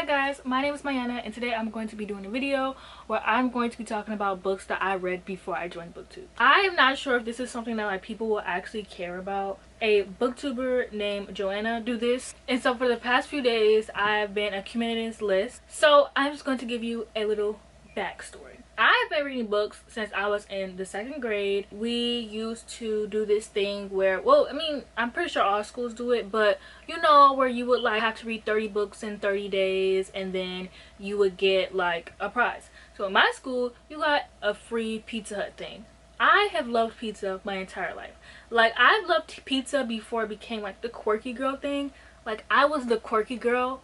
Hi guys, my name is Mayana and today I'm going to be doing a video where I'm going to be talking about books that I read before I joined BookTube. I am not sure if this is something that people will actually care about. A booktuber named Joanna do this, and so for the past few days I've been accumulating this list. So I'm just going to give you a little backstory. I've been reading books since I was in the 2nd grade. We used to do this thing where, well, I mean, I'm pretty sure all schools do it, but you know, where you would like have to read 30 books in 30 days and then you would get like a prize. So in my school, you got a free Pizza Hut thing. I have loved pizza my entire life. Like, I've loved pizza before it became like the quirky girl thing. Like, I was the quirky girl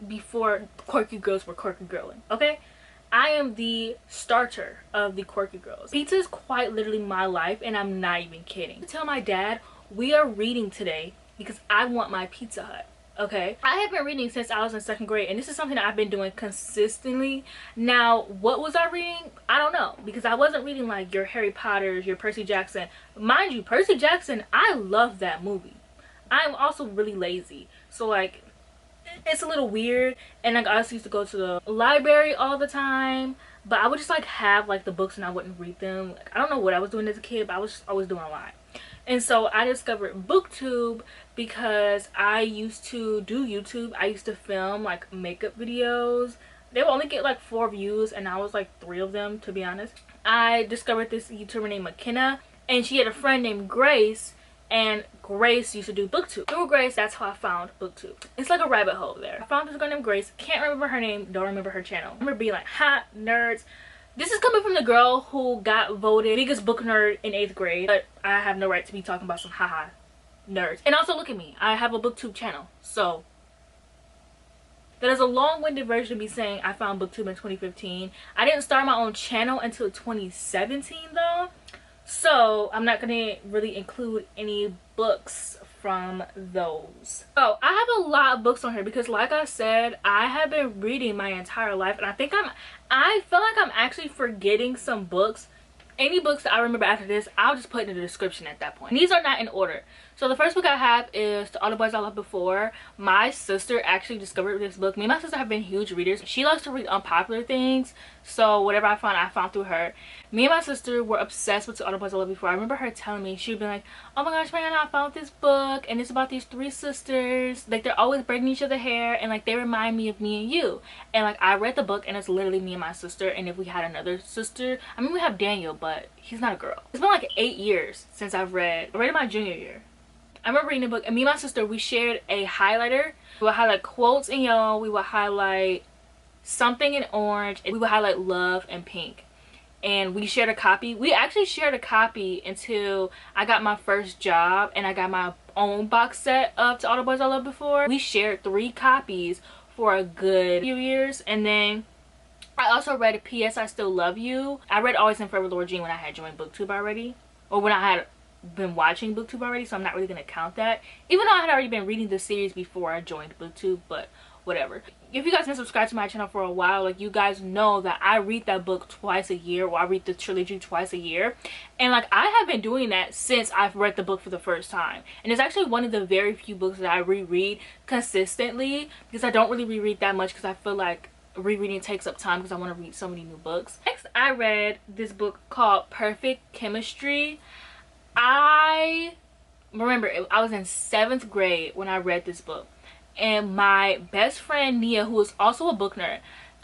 before quirky girls were quirky girling, okay? I am the starter of the quirky girls. Pizza is quite literally my life, and I'm not even kidding. I tell my dad we are reading today because I want my Pizza Hut. Okay, I have been reading since I was in 2nd grade, and this is something that I've been doing consistently. Now, what was I reading? I don't know, because I wasn't reading like your Harry Potters, your Percy Jackson. Mind you, Percy Jackson, I love that movie. I'm also really lazy, so like it's a little weird. And like, I also used to go to the library all the time, but I would just like have like the books and I wouldn't read them. Like, I don't know what I was doing as a kid, but I was just always doing a lot. And so I discovered BookTube because I used to do YouTube. I used to film like makeup videos. They would only get like 4 views and I was like 3 of them, to be honest. I discovered this YouTuber named McKenna, and she had a friend named Grace, and Grace used to do BookTube. Through Grace, that's how I found BookTube. It's like a rabbit hole there. I found this girl named Grace. Can't remember her name, don't remember her channel. I remember being like, ha, nerds. This is coming from the girl who got voted biggest book nerd in 8th grade, but I have no right to be talking about some haha nerds. And also, look at me, I have a BookTube channel. So that is a long-winded version of me saying I found BookTube in 2015. I didn't start my own channel until 2017 though. So I'm not gonna really include any books from those. Oh, I have a lot of books on here because, like I said, I have been reading my entire life, and I feel like I'm actually forgetting some books. Any books that I remember after this, I'll just put in the description at that point. These are not in order. So the first book I have is To All the Boys I Loved Before. My sister actually discovered this book. Me and my sister have been huge readers. She likes to read unpopular things, so whatever I found through her. Me and my sister were obsessed with To All the Boys I Loved Before. I remember her telling me, she'd be like, oh my gosh, man, I found this book and it's about these 3 sisters. Like, they're always braiding each other hair and like they remind me of me and you. And like, I read the book and it's literally me and my sister. And if we had another sister, I mean, we have Daniel, but he's not a girl. It's been like 8 years since I read it my junior year. I remember reading a book, and me and my sister, we shared a highlighter. We would highlight quotes in yellow, we would highlight something in orange, and we would highlight love in pink. And we shared a copy. We actually shared a copy until I got my first job and I got my own box set of To All the Boys I Loved Before. We shared 3 copies for a good few years, and then I also read P.S. I Still Love You. I read Always and Forever Laura Jean when I had joined BookTube already, or when I had been watching BookTube already, so I'm not really going to count that, even though I had already been reading the series before I joined BookTube, but whatever. If you guys been subscribed to my channel for a while, like, you guys know that I read that book twice a year, or I read the trilogy twice a year, and like, I have been doing that since I've read the book for the first time. And it's actually one of the very few books that I reread consistently, because I don't really reread that much because I feel like rereading takes up time because I want to read so many new books. Next, I read this book called Perfect Chemistry. I remember I was in 7th grade when I read this book, and my best friend Nia, who is also a book nerd,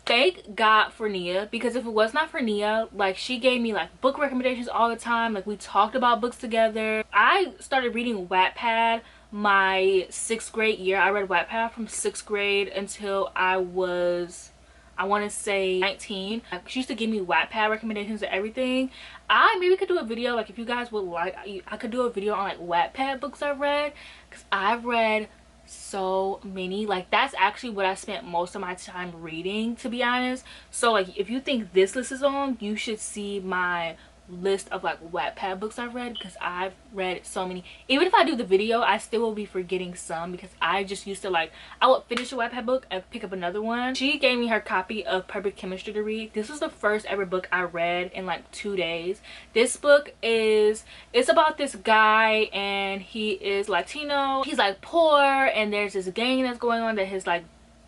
thank God for Nia, because if it was not for Nia, like, she gave me like book recommendations all the time. Like, we talked about books together. I started reading Wattpad my 6th grade year. I read Wattpad from 6th grade until I was, I want to say, 19. She used to give me Wattpad recommendations and everything. I maybe could do a video, like, if you guys would like, I could do a video on like Wattpad books I've read, because I've read so many. Like, that's actually what I spent most of my time reading, to be honest. So like, if you think this list is long, you should see my list of like Wattpad books I've read, because I've read so many. Even if I do the video, I still will be forgetting some, because I just used to, like, I would finish a Wattpad book and pick up another one. She gave me her copy of Perfect Chemistry to read. This was the first ever book I read in like 2 days. This book is, it's about this guy, and he is Latino. He's like poor, and there's this gang that's going on that his like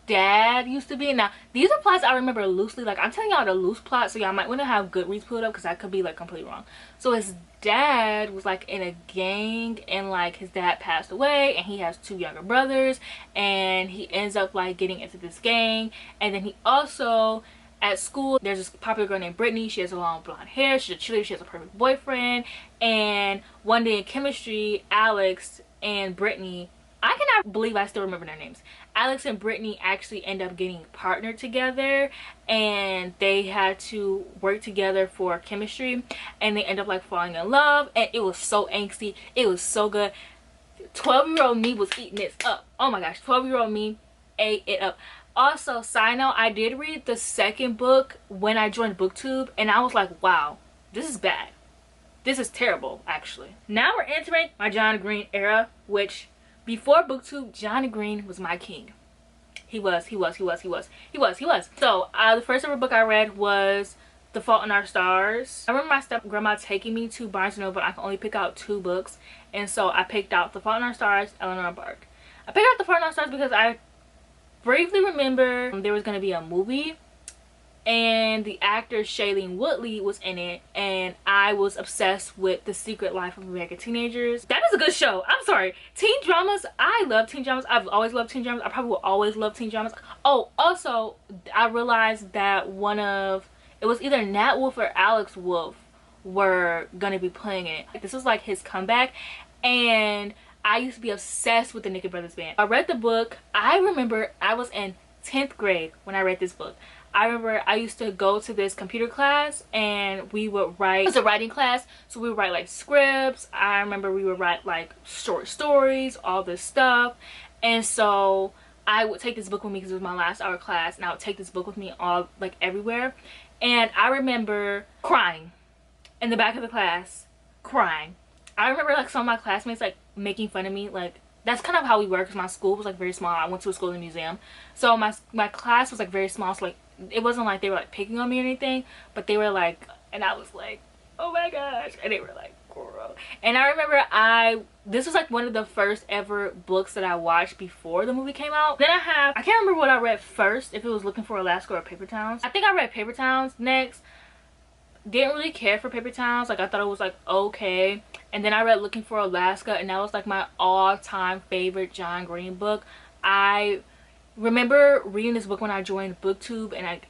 dad used to be. Now these are plots I remember loosely. Like I'm telling y'all the loose plot, so y'all might want to have Goodreads pulled up because I could be like completely wrong. So his dad was like in a gang, and like his dad passed away, and he has 2 younger brothers, and he ends up like getting into this gang. And then he also at school, there's this popular girl named Brittany. She has a long blonde hair, she's a cheerleader, she has a perfect boyfriend. And one day in chemistry, Alex and Brittany, I cannot believe I still remember their names. Alex and Brittany actually end up getting partnered together, and they had to work together for chemistry, and they end up like falling in love, and it was so angsty. It was so good. 12-year-old me was eating this up. Oh my gosh, 12-year-old me ate it up. Also, side note, I did read the second book when I joined BookTube, and I was like, wow, this is bad. This is terrible, actually. Now we're entering my John Green era, which before BookTube, John Green was my king. He was. So, the first ever book I read was The Fault in Our Stars. I remember my step-grandma taking me to Barnes & Noble, but I could only pick out 2 books. And so I picked out The Fault in Our Stars, Eleanor Park. I picked out The Fault in Our Stars because I briefly remember there was going to be a movie, and the actor Shailene Woodley was in it, and I was obsessed with The Secret Life of American Teenagers. That is a good show. I'm sorry. Teen dramas, I love teen dramas. I've always loved teen dramas. I probably will always love teen dramas. Oh, also, I realized that it was either Nat Wolff or Alex Wolff were gonna be playing it. This was like his comeback, and I used to be obsessed with the Nicki Brothers band. I read the book. I remember I was in 10th grade when I read this book. I remember I used to go to this computer class, and we would write. It was a writing class, so we would write like scripts. I remember we would write like short stories, all this stuff. And so I would take this book with me because it was my last hour class, and I would take this book with me all like everywhere. And I remember crying in the back of the class, crying. I remember like some of my classmates like making fun of me. Like, that's kind of how we were, because my school was like very small. I went to a school in a museum, so my class was like very small, so like it wasn't like they were like picking on me or anything, but they were like, and I was like, oh my gosh, and they were like, girl. And I remember this was like one of the first ever books that I watched before the movie came out. Then I can't remember what I read first, if it was Looking for Alaska or Paper Towns. I think I read Paper Towns next. Didn't really care for Paper Towns. Like, I thought it was like okay. And then I read Looking for Alaska, and that was like my all-time favorite John Green book. I remember reading this book when I joined BookTube, and I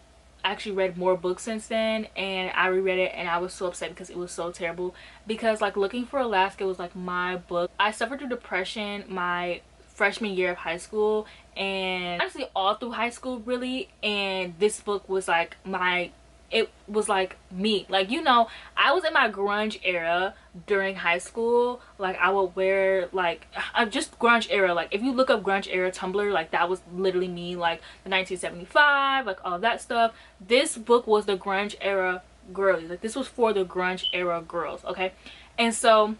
actually read more books since then, and I reread it, and I was so upset because it was so terrible. Because like Looking for Alaska was like my book. I suffered through depression my freshman year of high school, and honestly all through high school really, and this book was like it was like me. Like, you know, I was in my grunge era during high school. Like, I would wear like just grunge era. Like, if you look up grunge era Tumblr, like that was literally me. Like the 1975, like all that stuff. This book was the grunge era girlies. Like, this was for the grunge era girls, okay? And so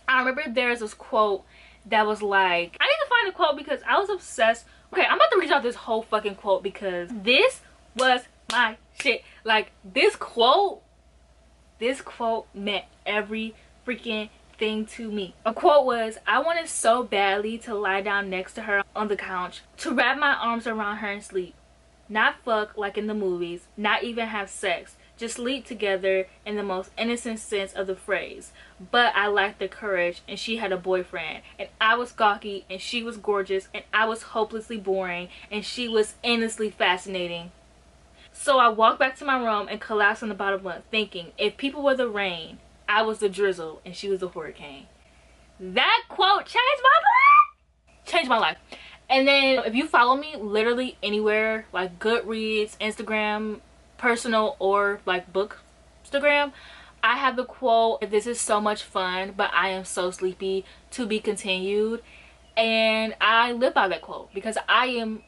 I remember there's this quote that was like, I need to find a quote because I was obsessed. Okay, I'm about to read out this whole fucking quote because this was my shit. Like, this quote meant every freaking thing to me. A quote was, I wanted so badly to lie down next to her on the couch, to wrap my arms around her and sleep. Not fuck like in the movies, not even have sex, just sleep together in the most innocent sense of the phrase. But I lacked the courage, and she had a boyfriend, and I was gawky, and she was gorgeous, and I was hopelessly boring, and she was endlessly fascinating. So I walked back to my room and collapsed on the bottom bunk, thinking, if people were the rain, I was the drizzle and she was the hurricane. That quote changed my life! Changed my life. And then if you follow me literally anywhere, like Goodreads, Instagram, personal, or like Bookstagram, I have the quote, this is so much fun, but I am so sleepy, to be continued. And I live by that quote because I am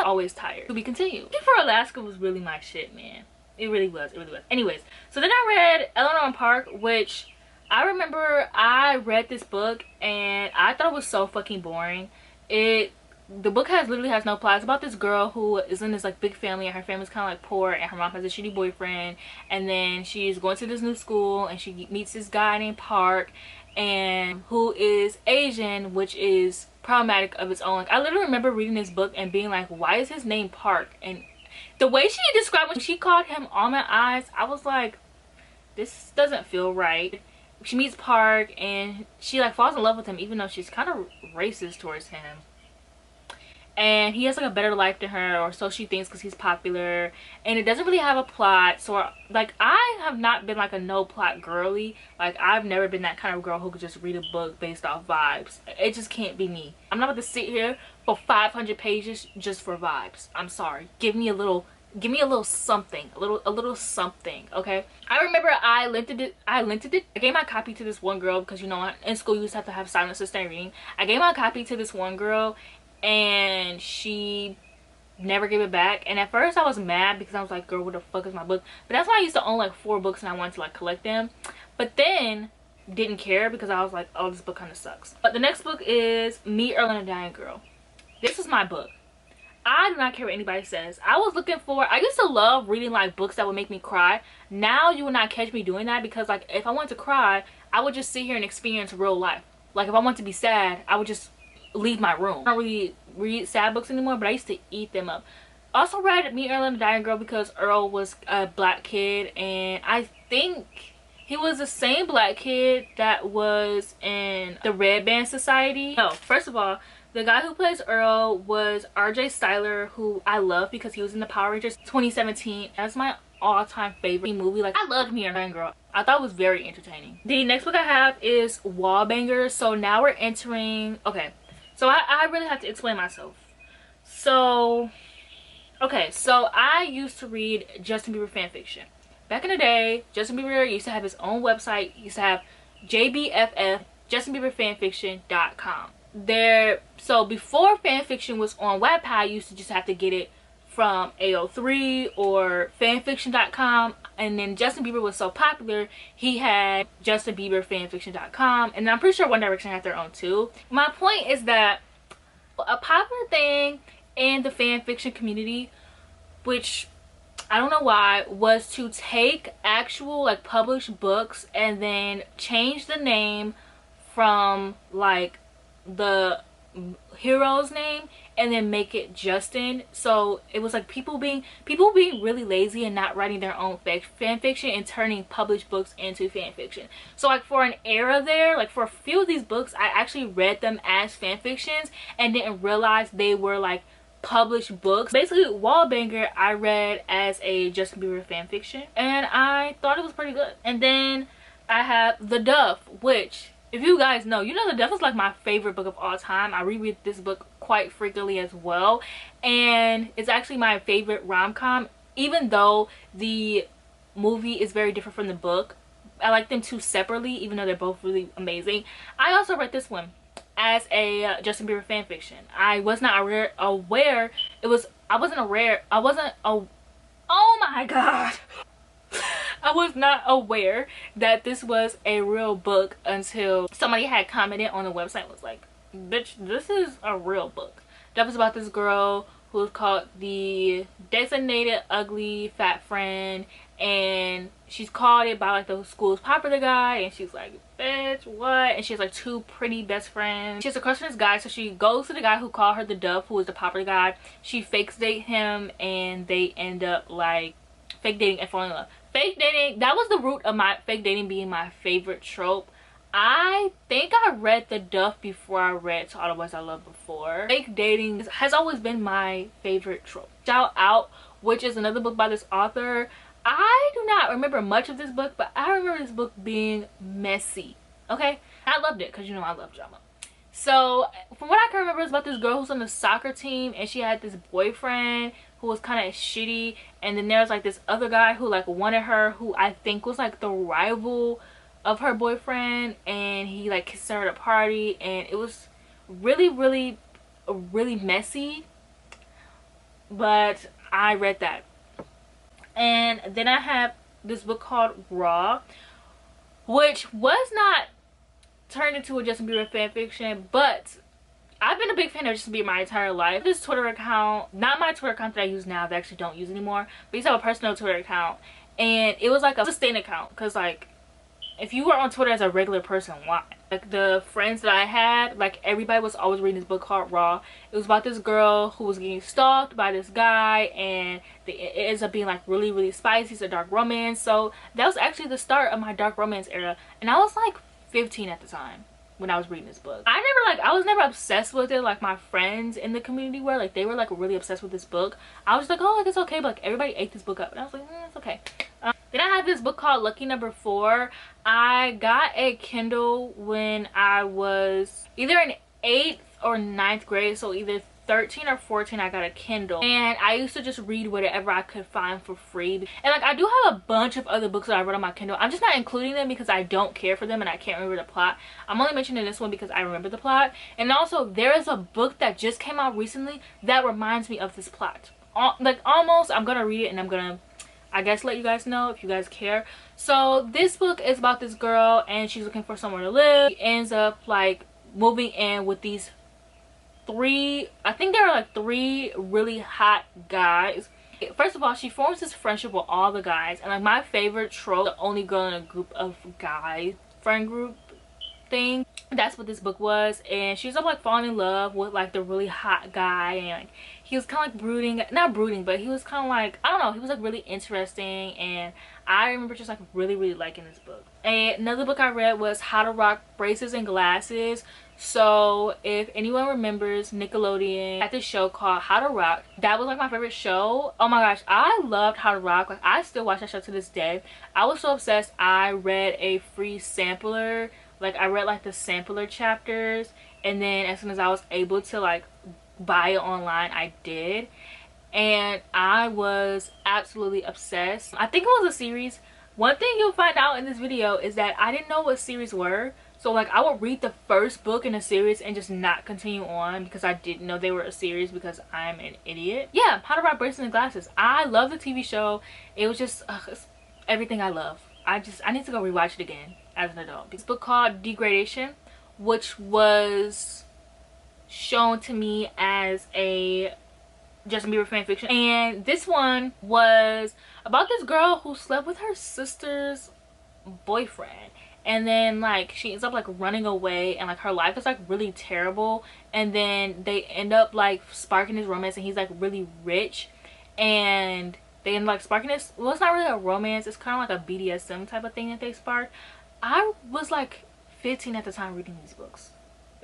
always tired. To be continued. Looking for Alaska was really my shit, man. It really was. It really was. Anyways, so then I read Eleanor Park, which I remember I read this book and I thought it was so fucking boring. The book literally has no plot. It's about this girl who is in this like big family, and her family's kind of like poor, and her mom has a shitty boyfriend, and then she's going to this new school and she meets this guy named Park, and who is Asian, which is problematic of its own. Like, I literally remember reading this book and being like, why is his name Park? And the way she described when she called him Almond Eyes, I was like, this doesn't feel right. She meets Park and she like falls in love with him, even though she's kind of racist towards him. And he has like a better life than her, or so she thinks, because he's popular. And it doesn't really have a plot. So like, I have not been like a no plot girly. Like, I've never been that kind of girl who could just read a book based off vibes. It just can't be me. I'm not about to sit here for 500 pages just for vibes. I'm sorry. Give me a little something, a little something. Okay, I remember I lent it. I gave my copy to this one girl, because you know, in school you used to have to have silent assistant reading. I gave my copy to this one girl and she never gave it back. And at first I was mad, because I was like, girl, what the fuck is my book? But that's why I used to own like 4 books and I wanted to like collect them. But then didn't care, because I was like, oh, this book kind of sucks. But the next book is Meet Earl and a Dying Girl. This is my book. I do not care what anybody says. I used to love reading like books that would make me cry. Now you will not catch me doing that, because like, if I want to cry, I would just sit here and experience real life. Like, if I want to be sad, I would just leave my room. I don't really read sad books anymore, but I used to eat them up. Also read Meet Earl and the Dying Girl because Earl was a black kid, and I think he was the same black kid that was in the Red Band Society. No, first of all, the guy who plays Earl was R.J. Styler, who I love because he was in the Power Rangers 2017. That's my all-time favorite movie. Like, I loved Meet Earl and the Dying Girl. I thought it was very entertaining. The next book I have is Wallbanger. So now we're entering... Okay, so I really have to explain myself. So, okay, so I used to read Justin Bieber fan fiction. Back in the day, Justin Bieber used to have his own website. He used to have JBFF, JustinBieberFanfiction.com. So before fanfiction was on Wattpad, you used to just have to get it from AO3 or fanfiction.com. And then Justin Bieber was so popular, he had JustinBieberFanfiction.com, and I'm pretty sure One Direction had their own too. My point is that a popular thing in the fanfiction community, which I don't know why, was to take actual like published books and then change the name from like the hero's name and then make it Justin. So it was like people being really lazy and not writing their own fan fiction and turning published books into fan fiction. So like for an era there, like for a few of these books, I actually read them as fan fictions and didn't realize they were like published books. Basically, Wallbanger I read as a Justin Bieber fan fiction and I thought it was pretty good. And then I have The Duff, which, if you guys know, you know The Duff is like my favorite book of all time. I reread this book quite frequently as well, and it's actually my favorite rom-com, even though the movie is very different from the book. I like them two separately, even though they're both really amazing. I also read this one as a Justin Bieber fan fiction. I was not aware it was, oh my god, I was not aware that this was a real book until somebody had commented on the website and was like, bitch, this is a real book. That was about this girl who was called the Designated Ugly Fat Friend, and she's called it by like the school's popular guy, and she's like, bitch, what? And she has like 2 pretty best friends. She has a crush on this guy, so she goes to the guy who called her the Duff, who is the popular guy. She fakes date him, and they end up like fake dating and falling in love. Fake dating, that was the root of my fake dating being my favorite trope. I think I read The Duff before I read To All the Boys I Loved Before. Fake dating has always been my favorite trope. Shout Out, which is another book by this author. I do not remember much of this book, but I remember this book being messy. Okay, I loved it because you know I love drama. So from what I can remember, it's about this girl who's on the soccer team and she had this boyfriend who was kind of shitty, and then there was like this other guy who like wanted her, who I think was like the rival of her boyfriend, and he like kissed her at a party, and it was really messy. But I read that. And then I have this book called Raw, which was not turned into a Justin Bieber fan fiction, but I've been a big fan of Justin Bieber my entire life. This Twitter account, not my Twitter account that I use now, that I actually don't use anymore, but I used to have a personal Twitter account, and it was like a sustain account, because like if you were on Twitter as a regular person, why? Like the friends that I had, like everybody was always reading this book called Raw. It was about this girl who was getting stalked by this guy, and it ends up being like really, really spicy. It's a dark romance. So that was actually the start of my dark romance era, and I was like 15 at the time when I was reading this book. I was never obsessed with it like my friends in the community were. Like they were like really obsessed with this book. I was like, oh, like it's okay, but like everybody ate this book up, and I was like, it's okay. Then I have this book called Lucky Number 4. I got a Kindle when I was either in 8th or 9th grade, so either 13 or 14 I got a Kindle, and I used to just read whatever I could find for free. And like I do have a bunch of other books that I read on my Kindle. I'm just not including them because I don't care for them and I can't remember the plot. I'm only mentioning this one because I remember the plot. And also there is a book that just came out recently that reminds me of this plot, like almost. I'm gonna read it and I'm gonna, I guess, let you guys know if you guys care. So this book is about this girl and she's looking for somewhere to live. She ends up like moving in with these I think there are like 3 really hot guys. First of all, she forms this friendship with all the guys, and like my favorite trope, the only girl in a group of guys friend group thing. That's what this book was. And she's up like falling in love with like the really hot guy, and like he was kind of like brooding, not brooding, but he was kind of like, I don't know, he was like really interesting. And I remember just like really, really liking this book. And another book I read was How to Rock Braces and Glasses. So if anyone remembers, Nickelodeon had this show called How to Rock. That was like my favorite show. Oh my gosh, I loved How to Rock. Like I still watch that show to this day. I was so obsessed, I read a free sampler. Like I read like the sampler chapters, and then as soon as I was able to like buy it online, I did. And I was absolutely obsessed. I think it was a series. One thing you'll find out in this video is that I didn't know what series were. So like I would read the first book in a series and just not continue on because I didn't know they were a series because I'm an idiot. Yeah, How to Rock Braces and Glasses. I love the TV show. It was just it's everything I love. I need to go rewatch it again as an adult. This book called Degradation, which was shown to me as a Justin Bieber fan fiction, and this one was about this girl who slept with her sister's boyfriend, and then like she ends up like running away, and like her life is like really terrible, and then they end up like sparking this romance, and he's like really rich, and they end up like sparking this, well, it's not really a romance, it's kind of like a BDSM type of thing that they spark. I was like 15 at the time reading these books.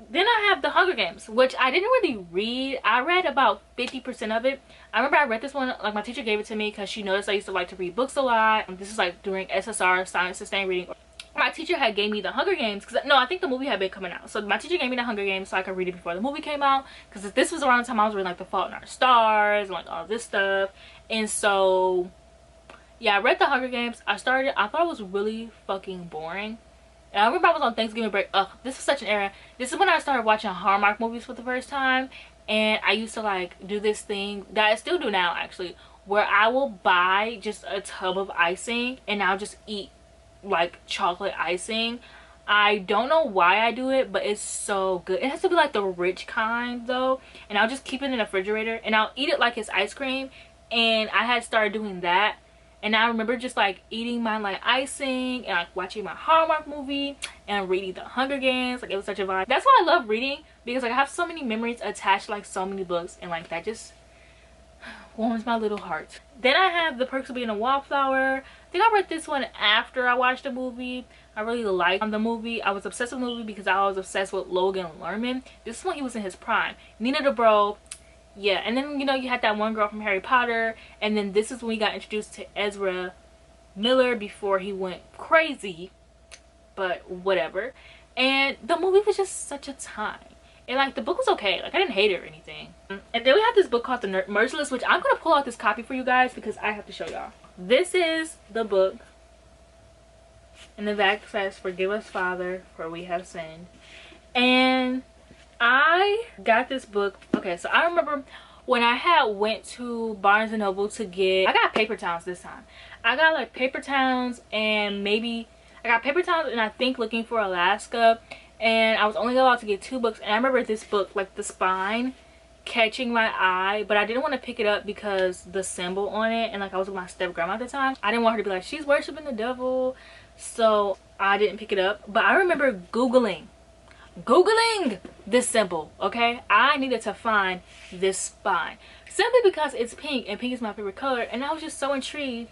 Then I have The Hunger Games, which I didn't really read. I read about 50% of it. I remember I read this one, like my teacher gave it to me because she noticed I used to like to read books a lot. This is like during SSR, Science Sustained Reading. My teacher had gave me The Hunger Games because, no, I think the movie had been coming out. So my teacher gave me The Hunger Games so I could read it before the movie came out, because this was around the time I was reading like The Fault in Our Stars and like all this stuff. And so yeah, I read The Hunger Games. I thought it was really fucking boring. And I remember I was on Thanksgiving break. Ugh, this was such an era. This is when I started watching Hallmark movies for the first time. And I used to like do this thing that I still do now actually, where I will buy just a tub of icing and I'll just eat like chocolate icing. I don't know why I do it, but it's so good. It has to be like the rich kind though. And I'll just keep it in the refrigerator and I'll eat it like it's ice cream. And I had started doing that. And I remember just like eating my like icing and like watching my Hallmark movie and reading The Hunger Games. Like it was such a vibe. That's why I love reading, because like I have so many memories attached to like so many books, and like that just warms my little heart. Then I have The Perks of Being a Wallflower. I think I read this one after I watched the movie. I really liked the movie. I was obsessed with the movie because I was obsessed with Logan Lerman. This is when he was in his prime. Nina Dobrev. Yeah, and then you know you had that one girl from Harry Potter, and then this is when we got introduced to Ezra Miller before he went crazy, but whatever. And the movie was just such a time, and like the book was okay, like I didn't hate it or anything. And then we have this book called The Merciless, which I'm gonna pull out this copy for you guys because I have to show y'all. This is the book, and the back says, "Forgive us, Father, for we have sinned." And I got this book. Okay, so I remember when I had went to Barnes and Noble to get, I got paper towns this time. I got like paper towns, and maybe I got paper towns and I think Looking for Alaska, and I was only allowed to get 2 books. And I remember this book, like the spine catching my eye, but I didn't want to pick it up because the symbol on it, and like I was with my step grandma at the time. I didn't want her to be like, she's worshiping the devil. So I didn't pick it up, but I remember googling this symbol. Okay, I needed to find this spine simply because it's pink and pink is my favorite color, and I was just so intrigued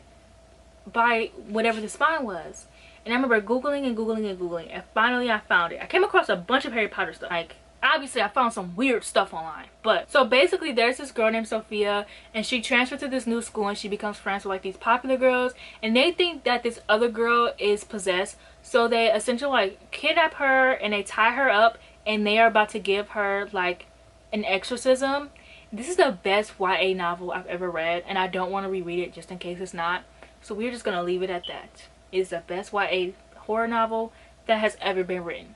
by whatever the spine was. And I remember googling and googling and googling, and finally I found it. I came across a bunch of Harry Potter stuff. Like, obviously I found some weird stuff online, but so basically there's this girl named Sophia, and she transferred to this new school, and she becomes friends with like these popular girls, and they think that this other girl is possessed, so they essentially like kidnap her and they tie her up, and they are about to give her like an exorcism. This is the best YA novel I've ever read, and I don't want to reread it just in case it's not, so we're just gonna leave it at that. It's the best YA horror novel that has ever been written.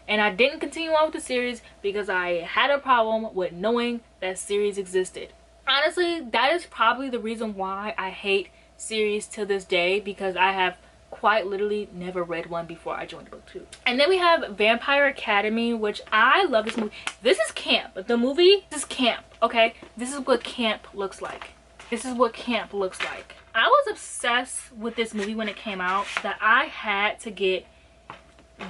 And I didn't continue on with the series because I had a problem with knowing that series existed. Honestly, that is probably the reason why I hate series to this day, because I have quite literally never read one before I joined BookTube. And then we have Vampire Academy, which I love this movie. This is camp. The movie, this is camp, okay? This is what camp looks like. This is what camp looks like. I was obsessed with this movie when it came out that I had to get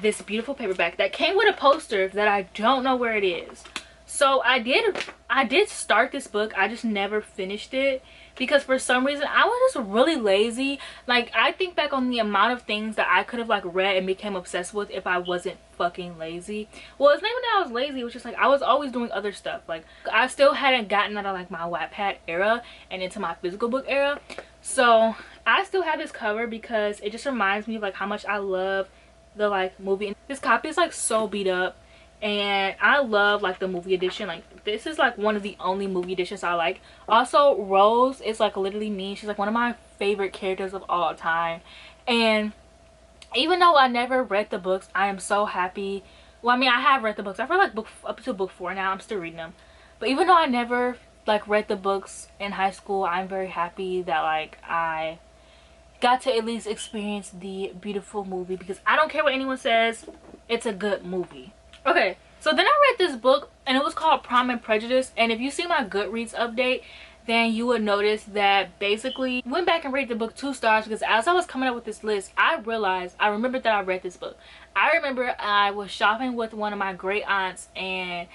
this beautiful paperback that came with a poster that I don't know where it is. So I did start this book. I just never finished it because for some reason I was just really lazy. Like, I think back on the amount of things that I could have like read and became obsessed with if I wasn't fucking lazy. Well, it's not even that I was lazy, it was just like I was always doing other stuff. Like, I still hadn't gotten out of like my Wattpad era and into my physical book era. So I still have this cover because it just reminds me of like how much I love the like movie. And this copy is like so beat up, and I love like the movie edition. Like, this is like one of the only movie editions I like. Also, Rose is like literally me. She's like one of my favorite characters of all time, and even though I never read the books, I am so happy. Well, I mean, I have read the books. I've read like up to book 4 now. I'm still reading them, but even though I never like read the books in high school, I'm very happy that like I got to at least experience the beautiful movie, because I don't care what anyone says, it's a good movie. Okay, so then I read this book and it was called Prom and Prejudice, and if you see my Goodreads update, then you would notice that basically I went back and rated the book 2 stars, because as I was coming up with this list, I remembered that I read this book. I remember I was shopping with one of my great aunts, and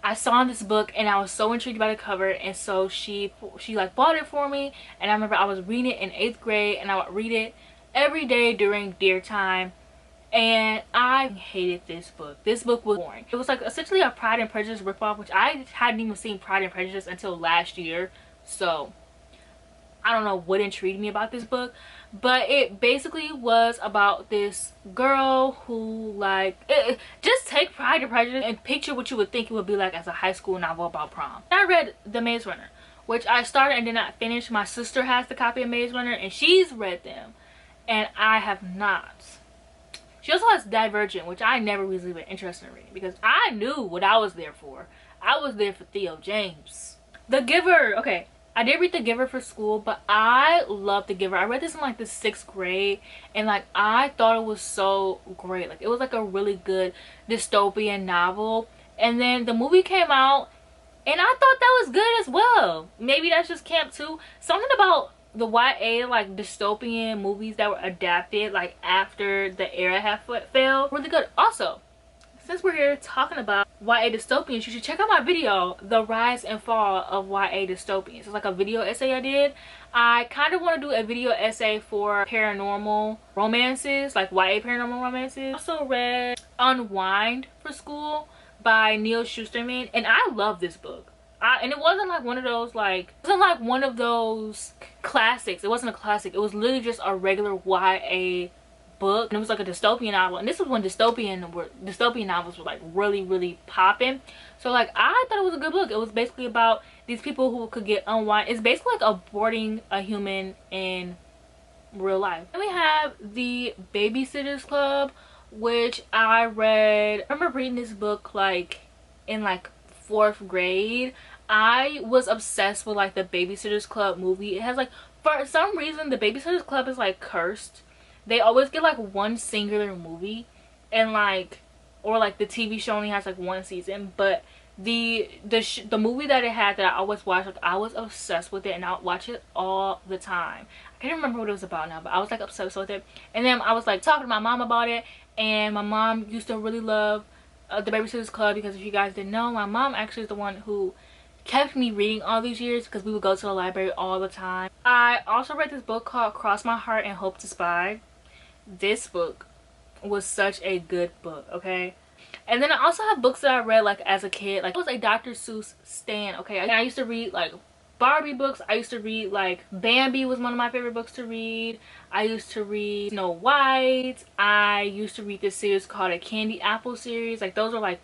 I saw this book and I was so intrigued by the cover, and so she like bought it for me. And I remember I was reading it in 8th grade, and I would read it every day during deer time, and I hated this book. This book was boring. It was like essentially a Pride and Prejudice ripoff, which I hadn't even seen Pride and Prejudice until last year, so I don't know what intrigued me about this book. But it basically was about this girl who like just take Pride and Prejudice and picture what you would think it would be like as a high school novel about prom. I read The Maze Runner, which I started and did not finish. My sister has the copy of Maze Runner and she's read them, and I have not. She also has Divergent, which I never really been interested in reading because I knew what I was there for. I was there for Theo James. The Giver. Okay, I did read The Giver for school, but I love The Giver. I read this in like the 6th grade, and like I thought it was so great. Like, it was like a really good dystopian novel. And then the movie came out and I thought that was good as well. Maybe that's just camp too. Something about the YA like dystopian movies that were adapted like after the era had failed, really good. Also, since we're here talking about YA dystopians, you should check out my video, The Rise and Fall of YA Dystopians. It's like a video essay I did. I kind of want to do a video essay for paranormal romances, like YA paranormal romances. I also read Unwind for school by Neil Shusterman, and I love this book. And it wasn't like one of those like, it wasn't like one of those classics. It wasn't a classic. It was literally just a regular YA book, and it was like a dystopian novel, and this was when dystopian novels were like really popping. So like I thought it was a good book. It was basically about these people who could get unwind. It's basically like aborting a human in real life. Then we have the Babysitters Club, which I read. I remember reading this book like in like 4th grade. I was obsessed with like the Babysitters Club movie. It has like, for some reason, the Babysitters Club is like cursed. They always get like one singular movie, and like, or like the TV show only has like 1 season, but the movie that it had that I always watched, like I was obsessed with it and I would watch it all the time. I can't remember what it was about now, but I was like obsessed with it. And then I was like talking to my mom about it, and my mom used to really love the Babysitters Club, because if you guys didn't know, my mom actually is the one who kept me reading all these years, because we would go to the library all the time. I also read this book called Cross My Heart and Hope to Spy. This book was such a good book, okay? And then I also have books that I read like as a kid. Like I was a Dr. Seuss stan, okay? And I used to read like Barbie books. I used to read like Bambi was one of my favorite books to read. I used to read Snow White. I used to read this series called a Candy Apple series. Like those are like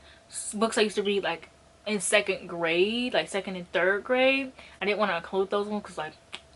books I used to read like in 2nd grade, like 2nd and 3rd grade. I didn't want to include those ones because like,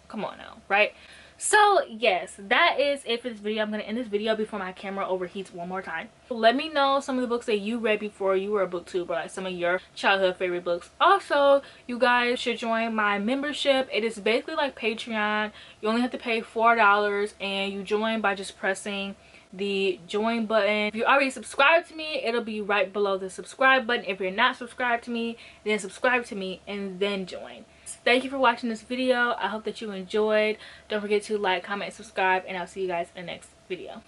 come on now, right? So yes, that is it for this video. I'm going to end this video before my camera overheats one more time. Let me know some of the books that you read before you were a booktuber, like some of your childhood favorite books. Also, you guys should join my membership. It is basically like Patreon. You only have to pay $4 and you join by just pressing the join button. If you already subscribed to me, it'll be right below the subscribe button. If you're not subscribed to me, then subscribe to me and then join. Thank you for watching this video. I hope that you enjoyed. Don't forget to like, comment, and subscribe, and I'll see you guys in the next video.